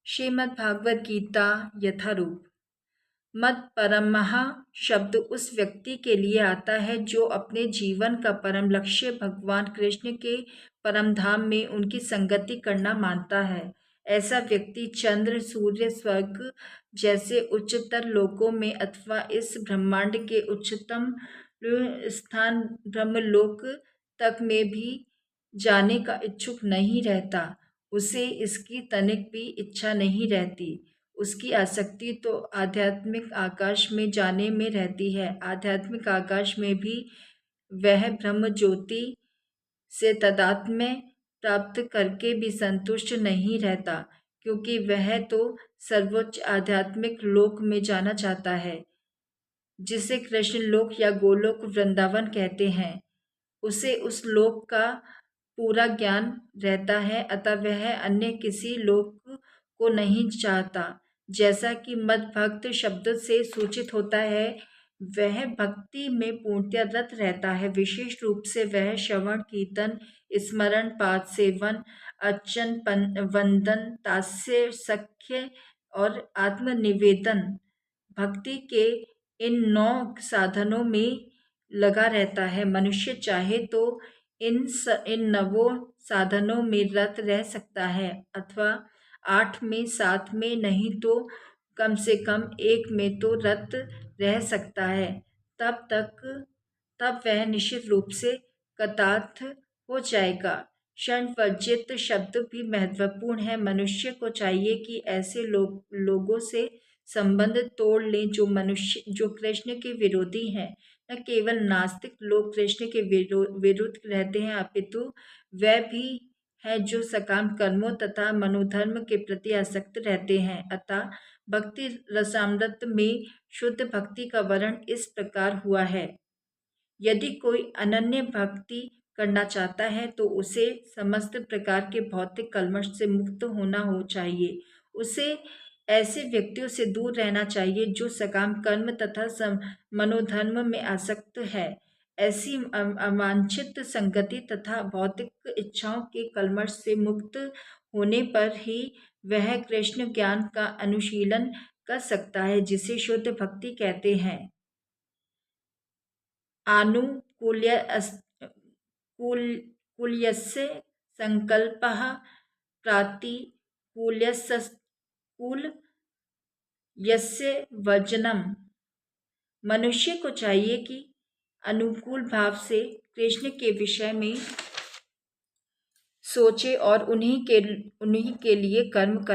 श्रीमद्भागवत गीता यथारूप। मत परमः शब्द उस व्यक्ति के लिए आता है जो अपने जीवन का परम लक्ष्य भगवान कृष्ण के परम धाम में उनकी संगति करना मानता है। ऐसा व्यक्ति चंद्र, सूर्य, स्वर्ग जैसे उच्चतर लोकों में अथवा इस ब्रह्मांड के उच्चतम स्थान ब्रह्मलोक तक में भी जाने का इच्छुक नहीं रहता। उसे इसकी तनिक भी इच्छा नहीं रहती। उसकी आसक्ति तो आध्यात्मिक आकाश में जाने में रहती है। आध्यात्मिक आकाश में भी वह ब्रह्म ज्योति से तादात्म्य प्राप्त करके भी संतुष्ट नहीं रहता, क्योंकि वह तो सर्वोच्च आध्यात्मिक लोक में जाना चाहता है, जिसे कृष्ण लोक या गोलोक वृंदावन कहते हैं। उसे उस लोक का पूरा ज्ञान रहता है, अतः वह अन्य किसी लोक को नहीं चाहता। जैसा कि मद भक्त शब्द से सूचित होता है, वह भक्ति में पूर्णतया रत रहता है। विशेष रूप से वह श्रवण, कीर्तन, स्मरण, पाद सेवन, अर्चन, वंदन, दास्य, सख्य और आत्मनिवेदन भक्ति के इन 9 साधनों में लगा रहता है। मनुष्य चाहे तो इन 9 साधनों में रत रह सकता है, अथवा 8 में, 7 में, नहीं तो कम से कम 1 में तो रत रह सकता है। तब वह निश्चित रूप से कृतार्थ हो जाएगा। क्षणवर्जित शब्द भी महत्वपूर्ण है। मनुष्य को चाहिए कि ऐसे लोगों से संबंध तोड़ लें जो कृष्ण के विरोधी हैं। न केवल नास्तिक लोग कृष्ण के विरुद्ध रहते हैं, अपितु वह भी है जो सकाम कर्मों तथा मनोधर्म के प्रति आसक्त रहते हैं। अतः भक्ति रसामृत में शुद्ध भक्ति का वर्णन इस प्रकार हुआ है। यदि कोई अनन्य भक्ति करना चाहता है तो उसे समस्त प्रकार के भौतिक कल्मश से मुक्त होना हो चाहिए। उसे ऐसे व्यक्तियों से दूर रहना चाहिए जो सकाम कर्म तथा मनोधर्म में आसक्त है। ऐसी अवांछित संगति तथा भौतिक इच्छाओं के कल्मश से मुक्त होने पर ही वह कृष्ण ज्ञान का अनुशीलन कर सकता है, जिसे शुद्ध भक्ति कहते हैं। आनुकूल्यस्य संकल्पः प्रातिकूल्यस्य वर्जनम्। मनुष्य को चाहिए कि अनुकूल भाव से कृष्ण के विषय में सोचे और उन्हीं के लिए कर्म करे।